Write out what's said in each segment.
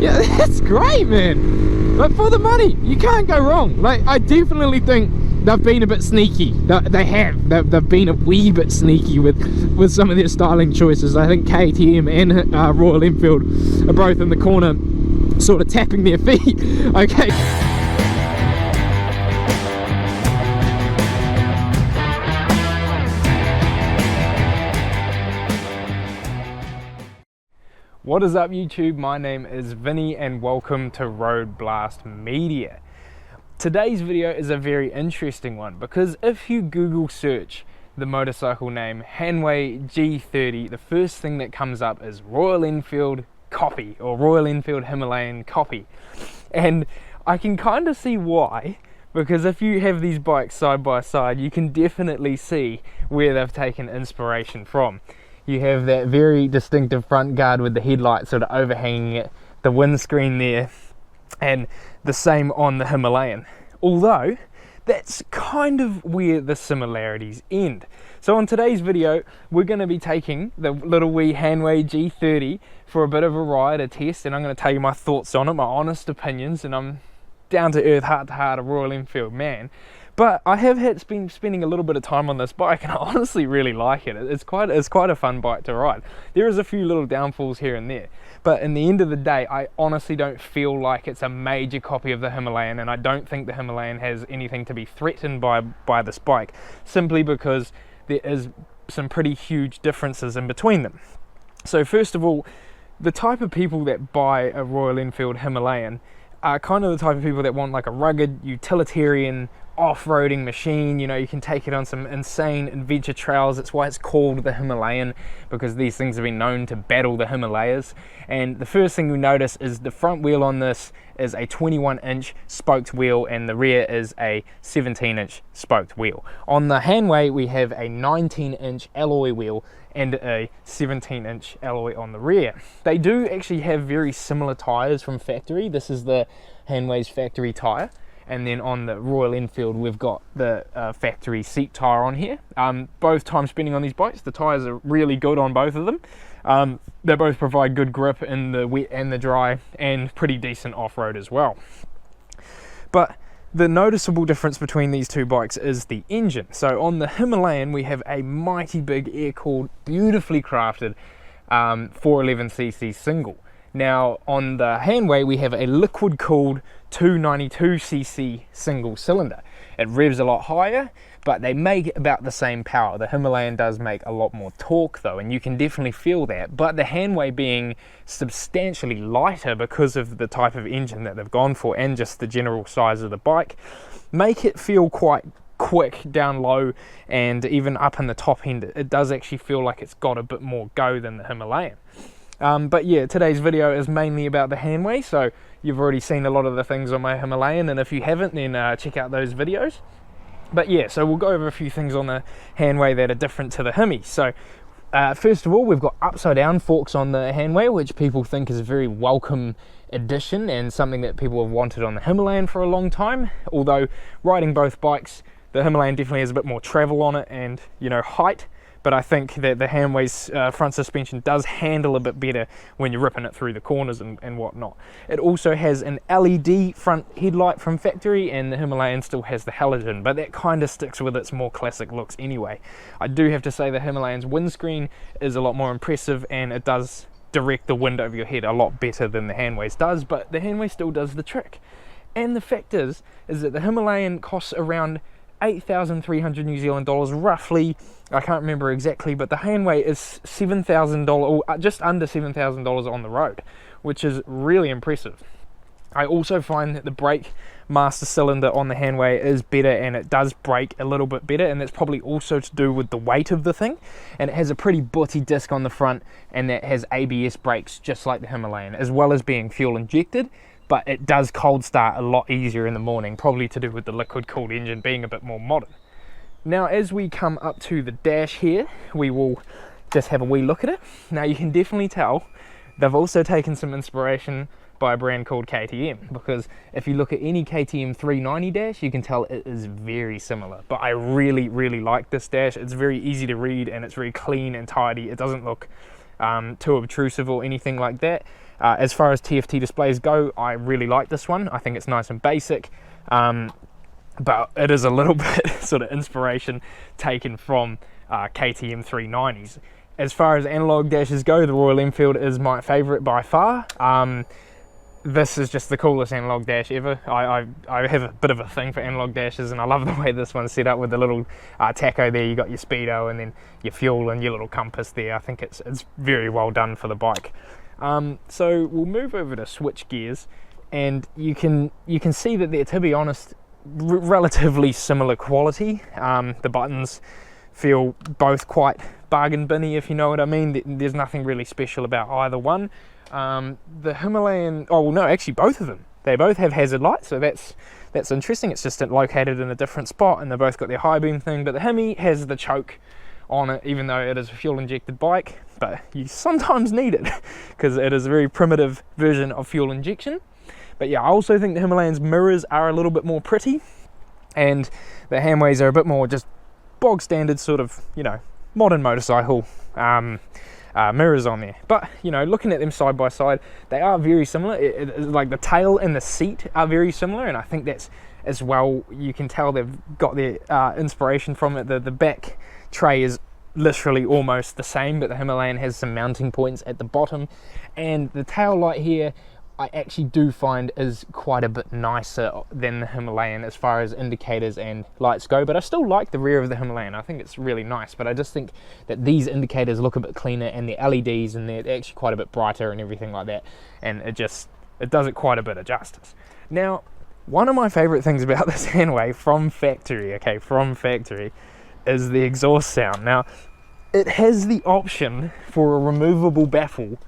Yeah, that's great, man. But for the money, you can't go wrong. Like, I definitely think they've been a bit sneaky. They've been a wee bit sneaky with some of their styling choices. I think KTM and Royal Enfield are both in the corner, sort of tapping their feet. Okay. What is up, YouTube? My name is Vinny and welcome to Road Blast Media. Today's video is a very interesting one because if you Google search the motorcycle name Hanway G30, the first thing that comes up is Royal Enfield copy or Royal Enfield Himalayan copy. And I can kind of see why, because if you have these bikes side by side, you can definitely see where they've taken inspiration from. You have that very distinctive front guard with the headlight sort of overhanging it, the windscreen there, and the same on the Himalayan. Although, that's kind of where the similarities end. So on today's video, we're going to be taking the little wee Hanway G30 for a bit of a ride, a test, and I'm going to tell you my thoughts on it, my honest opinions, and I'm down to earth, heart to heart, a Royal Enfield man. But I have been spending a little bit of time on this bike and I honestly really like it. It's quite a fun bike to ride. There is a few little downfalls here and there, but in the end of the day, I honestly don't feel like it's a major copy of the Himalayan, and I don't think the Himalayan has anything to be threatened by this bike, simply because there is some pretty huge differences in between them. So first of all, the type of people that buy a Royal Enfield Himalayan are kind of the type of people that want like a rugged, utilitarian, off-roading machine. You know, you can take it on some insane adventure trails. That's why it's called the Himalayan, because these things have been known to battle the Himalayas. And the first thing you notice is the front wheel on this is a 21-inch spoked wheel and the rear is a 17-inch spoked wheel. On the Hanway we have a 19-inch alloy wheel and a 17-inch alloy on the rear. They do actually have very similar tyres from factory. This is the Hanway's factory tyre. And then on the Royal Enfield, we've got the factory seat tyre on here. Both time spending on these bikes, the tyres are really good on both of them. They both provide good grip in the wet and the dry, and pretty decent off-road as well. But the noticeable difference between these two bikes is the engine. So on the Himalayan, we have a mighty big air-cooled, beautifully crafted 411cc single. Now on the Hanway we have a liquid cooled 292cc single cylinder. It revs a lot higher, but they make about the same power. The Himalayan does make a lot more torque though, and you can definitely feel that. But the Hanway, being substantially lighter because of the type of engine that they've gone for and just the general size of the bike, make it feel quite quick down low, and even up in the top end it does actually feel like it's got a bit more go than the Himalayan. But yeah, today's video is mainly about the Hanway, so you've already seen a lot of the things on my Himalayan, and if you haven't, then check out those videos. But yeah, so we'll go over a few things on the Hanway that are different to the Hemi. So first of all, we've got upside down forks on the Hanway, which people think is a very welcome addition and something that people have wanted on the Himalayan for a long time. Although riding both bikes, the Himalayan definitely has a bit more travel on it and, you know, height. But I think that the Hanway's front suspension does handle a bit better when you're ripping it through the corners and whatnot. It also has an LED front headlight from factory, and the Himalayan still has the halogen, but that kind of sticks with its more classic looks anyway. I do have to say the Himalayan's windscreen is a lot more impressive, and it does direct the wind over your head a lot better than the Hanway's does, but the Hanway still does the trick. And the fact is that the Himalayan costs around 8,300 New Zealand dollars roughly. I can't remember exactly, but the Hanway is $7,000, or just under $7,000 on the road, which is really impressive. I also find that the brake master cylinder on the Hanway is better, and it does brake a little bit better, and that's probably also to do with the weight of the thing. And it has a pretty butty disc on the front, and that has ABS brakes just like the Himalayan, as well as being fuel injected. But it does cold start a lot easier in the morning, probably to do with the liquid cooled engine being a bit more modern. Now as we come up to the dash here, we will just have a wee look at it. Now you can definitely tell they've also taken some inspiration by a brand called KTM, because if you look at any KTM 390 dash, you can tell it is very similar. But I really like this dash. It's very easy to read and it's very clean and tidy. It doesn't look too obtrusive or anything like that. As far as TFT displays go, I really like this one. I think it's nice and basic, but it is a little bit sort of inspiration taken from KTM 390s. As far as analog dashes go, the Royal Enfield is my favourite by far. This is just the coolest analog dash ever. I have a bit of a thing for analog dashes, and I love the way this one's set up with the little tacho there. You got your speedo and then your fuel and your little compass there. I think it's very well done for the bike. So we'll move over to switch gears, and you can see that they're, to be honest, relatively similar quality. The buttons feel both quite bargain binny, if you know what I mean. There's nothing really special about either one. The Himalayan, oh no, actually both of them, they both have hazard lights, so that's interesting. It's just located in a different spot, and they both got their high beam thing. But the Hemi has the choke on it, even though it is a fuel injected bike, but you sometimes need it because it is a very primitive version of fuel injection. But yeah, I also think the Himalayan's mirrors are a little bit more pretty, and the Hanways are a bit more just bog standard sort of, you know, modern motorcycle mirrors on there. But you know, looking at them side by side, they are very similar. Like the tail and the seat are very similar, and I think that's as well, you can tell they've got their inspiration from it. The back tray is literally almost the same, but the Himalayan has some mounting points at the bottom, and the tail light here I actually do find is quite a bit nicer than the Himalayan as far as indicators and lights go. But I still like the rear of the Himalayan. I think it's really nice, but I just think that these indicators look a bit cleaner, and the LEDs, and they're actually quite a bit brighter and everything like that, and it does it quite a bit of justice. Now, one of my favorite things about this Handway from factory, is the exhaust sound. Now, it has the option for a removable baffle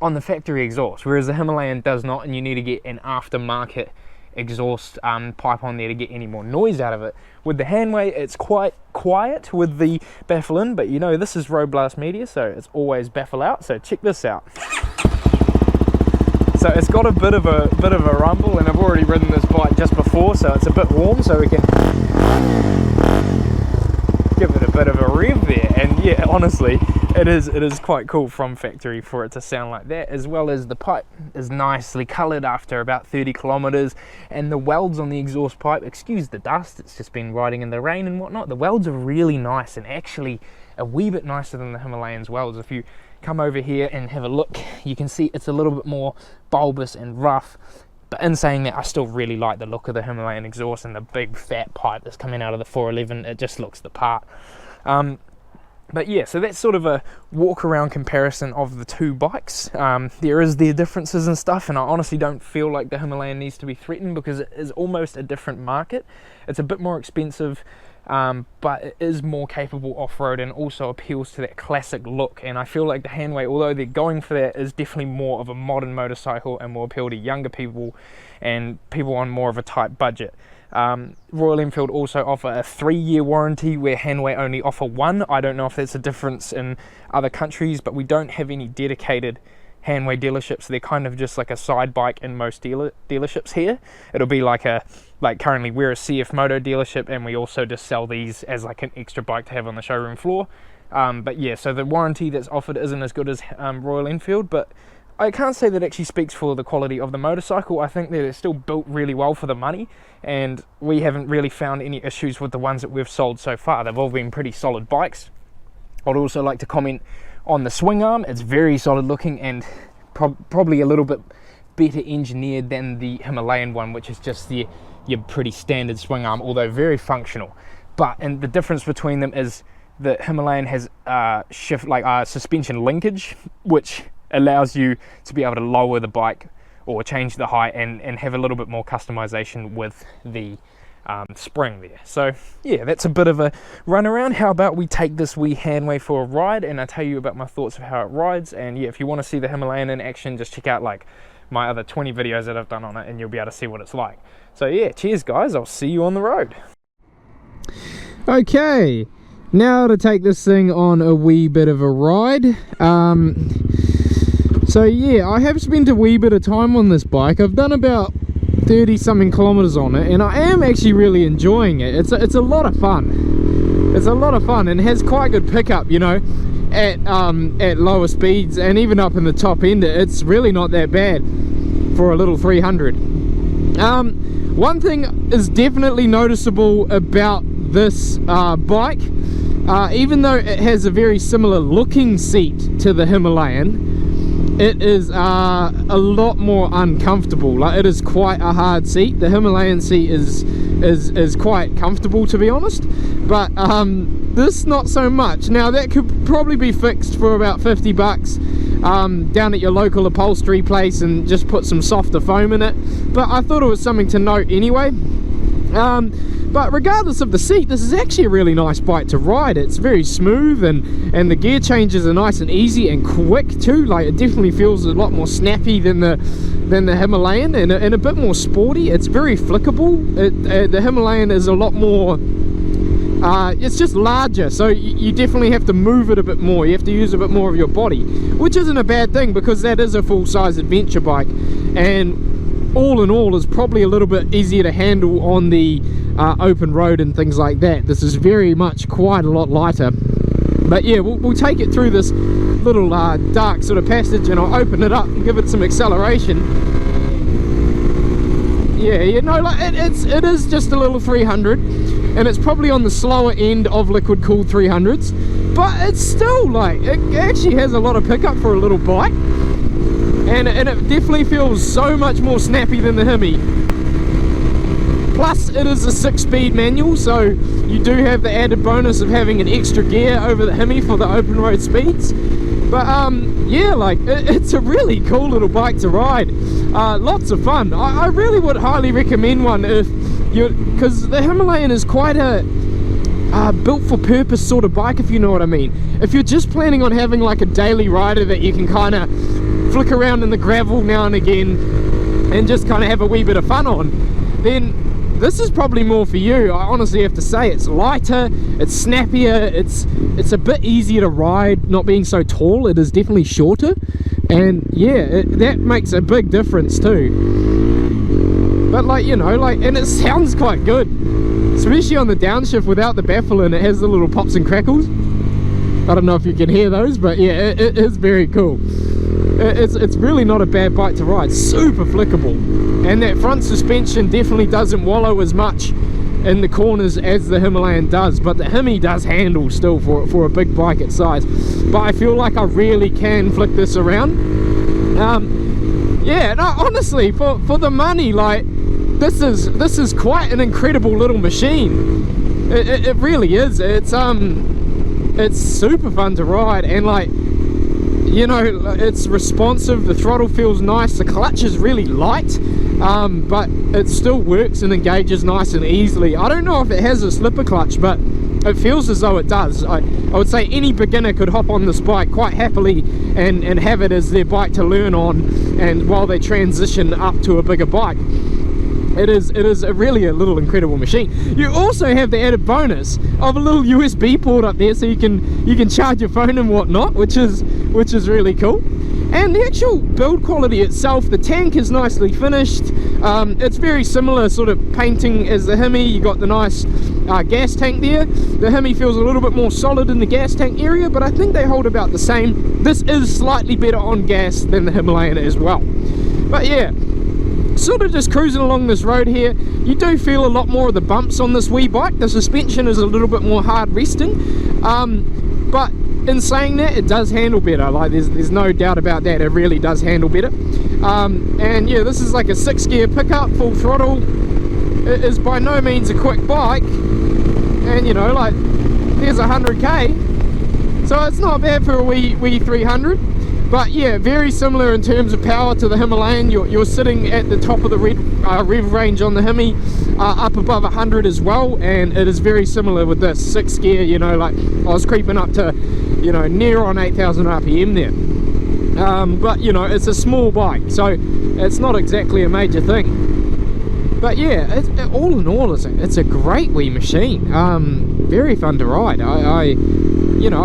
on the factory exhaust, whereas the Himalayan does not, and you need to get an aftermarket exhaust pipe on there to get any more noise out of it. With the Handway, it's quite quiet with the baffle in, but you know, this is Road Blast Media, so it's always baffle out. So check this out. So it's got a bit of a rumble, and I've already ridden this bike just before, so it's a bit warm, so we can give it a bit of a rev there. And yeah, honestly, it is quite cool from factory for it to sound like that, as well as the pipe is nicely coloured after about 30 kilometres, and the welds on the exhaust pipe, excuse the dust, it's just been riding in the rain and whatnot, the welds are really nice, and actually a wee bit nicer than the Himalayan's welds. If you come over here and have a look, you can see it's a little bit more bulbous and rough. But in saying that, I still really like the look of the Himalayan exhaust, and the big fat pipe that's coming out of the 411, it just looks the part. But yeah, so that's sort of a walk around comparison of the two bikes. There is their differences and stuff, and I honestly don't feel like the Himalayan needs to be threatened, because it is almost a different market. It's a bit more expensive, but it is more capable off-road and also appeals to that classic look. And I feel like the Handway, although they're going for that, is definitely more of a modern motorcycle and will appeal to younger people and people on more of a tight budget. Royal Enfield also offer a 3-year warranty, where Handway only offer 1. I don't know if that's a difference in other countries, but we don't have any dedicated Handway dealerships. They're kind of just like a side bike in most dealerships here. It'll be like currently we're a CF Moto dealership, and we also just sell these as like an extra bike to have on the showroom floor. But yeah, so the warranty that's offered isn't as good as Royal Enfield, but I can't say that actually speaks for the quality of the motorcycle. I think that it's still built really well for the money, and we haven't really found any issues with the ones that we've sold so far. They've all been pretty solid bikes. I'd also like to comment on the swing arm. It's very solid looking, and probably a little bit better engineered than the Himalayan one, which is just your pretty standard swing arm, although very functional. And the difference between them is the Himalayan has suspension linkage, which allows you to be able to lower the bike or change the height and have a little bit more customization with the spring there. So yeah, that's a bit of a run around. How about we take this wee Handway for a ride, and I tell you about my thoughts of how it rides. And yeah, if you want to see the Himalayan in action, just check out like my other 20 videos that I've done on it, and you'll be able to see what it's like. So yeah, cheers guys, I'll see you on the road. Okay, now to take this thing on a wee bit of a ride. So yeah, I have spent a wee bit of time on this bike. I've done about 30 something kilometers on it, and I am actually really enjoying it. It's a lot of fun. It's a lot of fun, and has quite good pickup, you know. at lower speeds and even up in the top end, it's really not that bad for a little 300. One thing is definitely noticeable about this bike, even though it has a very similar looking seat to the Himalayan, it is a lot more uncomfortable. Like, it is quite a hard seat. The Himalayan seat is quite comfortable, to be honest, but this not so much. Now that could probably be fixed for about 50 bucks down at your local upholstery place, and just put some softer foam in it, but I thought it was something to note anyway. But regardless of the seat, this is actually a really nice bike to ride. It's very smooth, and the gear changes are nice and easy and quick too. Like, it definitely feels a lot more snappy than the Himalayan, and a bit more sporty. It's very flickable. The Himalayan is a lot more it's just larger, so you definitely have to move it a bit more. You have to use a bit more of your body, which isn't a bad thing, because that is a full-size adventure bike, and all in all is probably a little bit easier to handle on the open road and things like that. This is very much quite a lot lighter. But yeah, we'll take it through this little dark sort of passage, and I'll open it up and give it some acceleration. Yeah, you know, like it is just a little 300, and it's probably on the slower end of liquid cooled 300s, but it's still, like, it actually has a lot of pickup for a little bike, and it definitely feels so much more snappy than the Hemi. Plus, it is a 6-speed manual, so you do have the added bonus of having an extra gear over the Hemi for the open road speeds. But yeah, like, it's a really cool little bike to ride. Lots of fun. I really would highly recommend one if you, because the Himalayan is quite a built for purpose sort of bike, if you know what I mean. If you're just planning on having like a daily rider that you can kind of flick around in the gravel now and again and just kind of have a wee bit of fun on, then this is probably more for you. I honestly have to say, it's lighter, it's snappier, it's a bit easier to ride, not being so tall. It is definitely shorter, and yeah, that makes a big difference too. But, like, you know, like, and it sounds quite good, especially on the downshift without the baffle, and it has the little pops and crackles. I don't know if you can hear those, but yeah, it is very cool. It's really not a bad bike to ride. Super flickable, and that front suspension definitely doesn't wallow as much in the corners as the Himalayan does, but the Hemi does handle still for a big bike its size. But I feel like I really can flick this around. Yeah, no, honestly, for the money, like, this is quite an incredible little machine. It really is. It's super fun to ride, and, like, you know, it's responsive, the throttle feels nice, the clutch is really light, but it still works and engages nice and easily. I don't know if it has a slipper clutch, but it feels as though it does. I would say any beginner could hop on this bike quite happily and have it as their bike to learn on, and while they transition up to a bigger bike. It is really a little incredible machine. You also have the added bonus of a little USB port up there, so you can charge your phone and whatnot, which is really cool. And the actual build quality itself, the tank is nicely finished. It's very similar sort of painting as the Hemi. You got the nice gas tank there. The Hemi feels a little bit more solid in the gas tank area, but I think they hold about the same. This is slightly better on gas than the Himalayan as well. But yeah, sort of just cruising along this road here, you do feel a lot more of the bumps on this wee bike. The suspension is a little bit more hard resting, but in saying that, it does handle better. Like, there's no doubt about that. It really does handle better. And yeah, this is like a 6-gear pickup, full throttle. It is by no means a quick bike, and, you know, like, there's 100k, so it's not bad for a wee 300. But yeah, very similar in terms of power to the Himalayan. You're sitting at the top of the rev range on the Hemi, up above 100 as well, and it is very similar with this 6-gear. You know, like, I was creeping up to, you know, near on 8,000 RPM there. But, you know, it's a small bike, so it's not exactly a major thing. But yeah, all in all, it's a great wee machine. Very fun to ride. You know,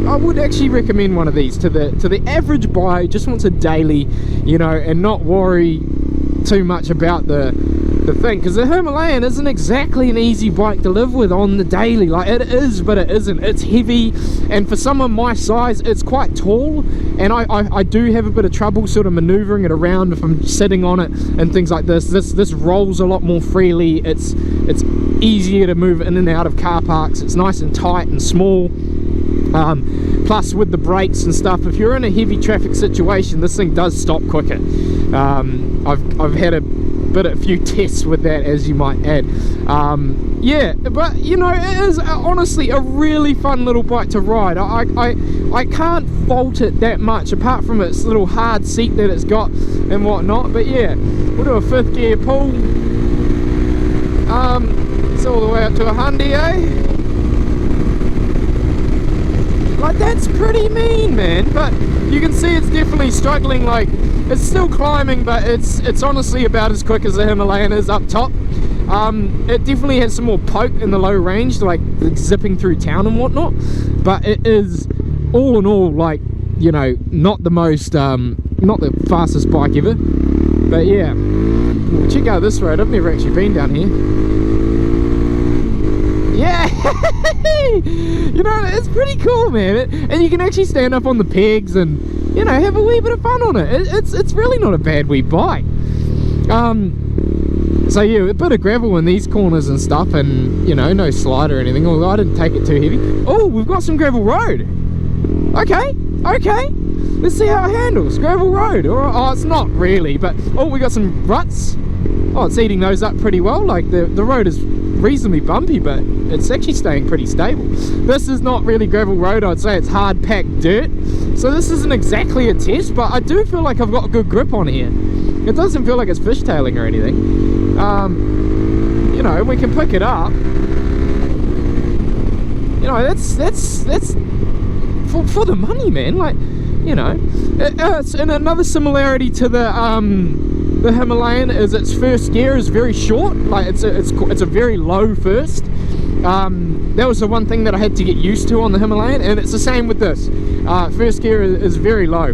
I would actually recommend one of these to the average buyer who just wants a daily, you know, and not worry too much about the the thing, because the Himalayan isn't exactly an easy bike to live with on the daily. Like, it is, but it isn't. It's heavy, and for someone my size, it's quite tall, and I do have a bit of trouble sort of maneuvering it around if I'm sitting on it and things like this. This rolls a lot more freely. It's easier to move in and out of car parks. It's nice and tight and small. Plus with the brakes and stuff, if you're in a heavy traffic situation, this thing does stop quicker. I've had a few tests with that, as you might add. Yeah, but you know, it is honestly a really fun little bike to ride. I can't fault it that much, apart from its little hard seat that it's got and whatnot. But yeah, we'll do a 5th gear pull. It's all the way up to a Handway. Like, that's pretty mean, man. But you can see it's definitely struggling. Like, it's still climbing, but it's honestly about as quick as the Himalayan is up top. It definitely has some more poke in the low range, like zipping through town and whatnot. But it is, all in all, like, you know, not the most, not the fastest bike ever. But yeah, well, check out this road. I've never actually been down here. Yeah. You know, it's pretty cool, man. And you can actually stand up on the pegs and, you know, have a wee bit of fun on it. It's really not a bad wee bike. So yeah, a bit of gravel in these corners and stuff, and you know, no slide or anything, although I didn't take it too heavy. Oh, we've got some gravel road. Okay, let's see how it handles. Gravel road. Oh, it's not really, but oh, we got some ruts. Oh, it's eating those up pretty well. Like, the road is reasonably bumpy, but it's actually staying pretty stable. This is not really gravel road. I'd say it's hard packed dirt, so this isn't exactly a test, but I do feel like I've got a good grip on here. It doesn't feel like it's fishtailing or anything. You know, we can pick it up. You know, that's for the money, man. Like, you know, and another similarity to the Himalayan is its first gear is very short. Like, it's a very low first. That was the one thing that I had to get used to on the Himalayan, and it's the same with this. First gear is very low.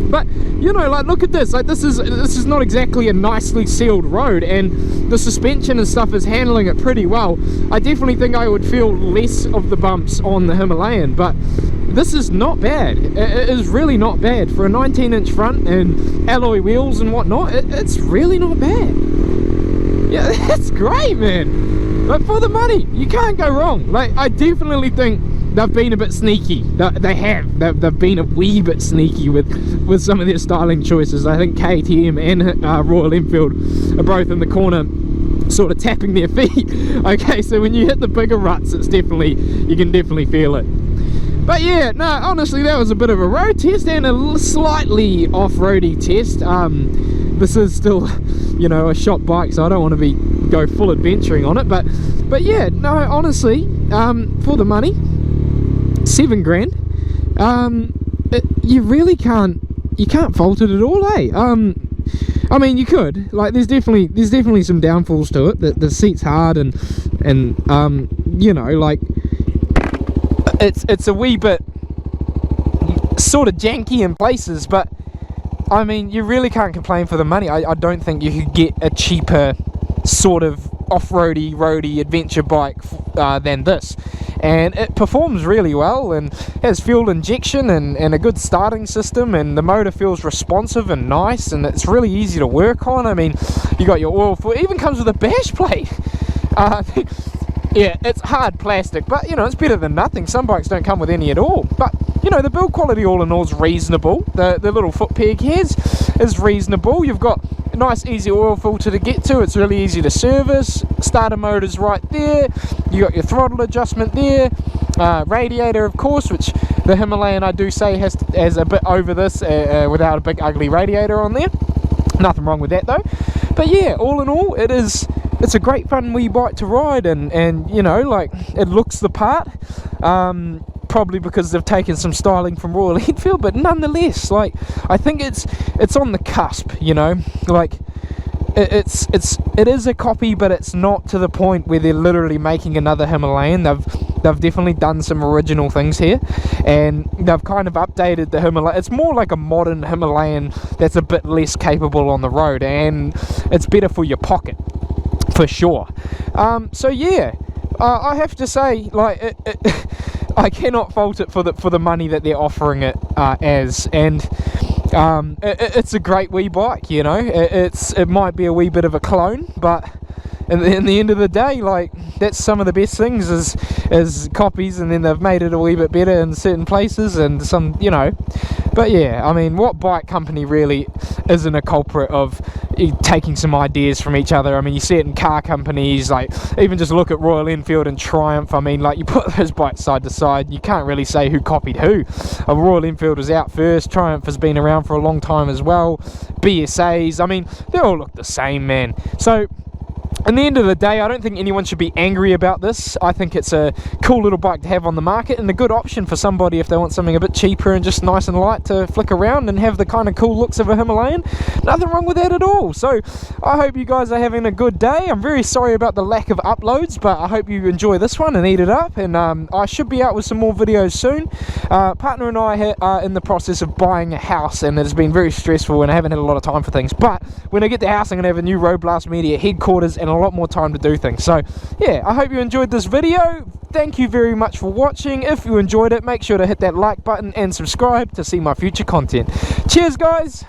But you know, like, look at this. Like, this is not exactly a nicely sealed road, and the suspension and stuff is handling it pretty well. I definitely think I would feel less of the bumps on the Himalayan, but this is not bad. It is really not bad for a 19-inch front and alloy wheels and whatnot. It's really not bad. Yeah, that's great, man. But for the money, you can't go wrong. Like, I definitely think they've been a bit sneaky. They've been a wee bit sneaky with some of their styling choices. I think KTM and Royal Enfield are both in the corner, sort of tapping their feet. Okay, so when you hit the bigger ruts, it's definitely, you can definitely feel it. But yeah, no, honestly, that was a bit of a road test and a slightly off-roady test. This is still, you know, a shop bike, so I don't want to go full adventuring on it. But yeah, no, honestly, for the money, $7 grand. You really can't fault it at all, eh? I mean, you could. Like, there's definitely some downfalls to it. The seat's hard, and you know, like, it's a wee bit sort of janky in places, but I mean, you really can't complain for the money. I don't think you could get a cheaper sort of off-roady, roady adventure bike than this. And it performs really well and has fuel injection and a good starting system, and the motor feels responsive and nice, and it's really easy to work on. I mean, you got your oil for, it even comes with a bash plate. Yeah, it's hard plastic, but you know, it's better than nothing. Some bikes don't come with any at all, but you know, the build quality all in all is reasonable. The little foot peg heads is reasonable. You've got a nice easy oil filter to get to. It's really easy to service. Starter motor's right there. You got your throttle adjustment there. Radiator, of course, which the Himalayan, I do say, has a bit over this without a big ugly radiator on there. Nothing wrong with that though. But yeah, all in all, it's a great fun wee bike to ride, and you know, like, it looks the part. Probably because they've taken some styling from Royal Enfield, but nonetheless, like, I think it's on the cusp, you know, like, it is a copy, but it's not to the point where they're literally making another Himalayan. They've definitely done some original things here, and they've kind of updated the Himalayan. It's more like a modern Himalayan that's a bit less capable on the road, and it's better for your pocket. for sure. So yeah, I have to say, like, I cannot fault it for the money that they're offering it as, and it's a great wee bike, you know. It might be a wee bit of a clone, but in the end of the day, like, that's some of the best things is copies, and then they've made it a wee bit better in certain places, and some, you know. But yeah, I mean, what bike company really isn't a culprit of taking some ideas from each other? I mean, you see it in car companies, like, even just look at Royal Enfield and Triumph. I mean, like, you put those bikes side to side, you can't really say who copied who. Royal Enfield was out first, Triumph has been around for a long time as well, BSAs, I mean, they all look the same, man. So in the end of the day, I don't think anyone should be angry about this. I think it's a cool little bike to have on the market, and a good option for somebody if they want something a bit cheaper and just nice and light to flick around and have the kind of cool looks of a Himalayan. Nothing wrong with that at all. So I hope you guys are having a good day. I'm very sorry about the lack of uploads, but I hope you enjoy this one and eat it up, and I should be out with some more videos soon. Partner and I are in the process of buying a house, and it's been very stressful, and I haven't had a lot of time for things, but when I get the house, I'm going to have a new Road Blast Media headquarters and a lot more time to do things. So yeah, I hope you enjoyed this video. Thank you very much for watching. If you enjoyed it, make sure to hit that like button and subscribe to see my future content. Cheers, guys.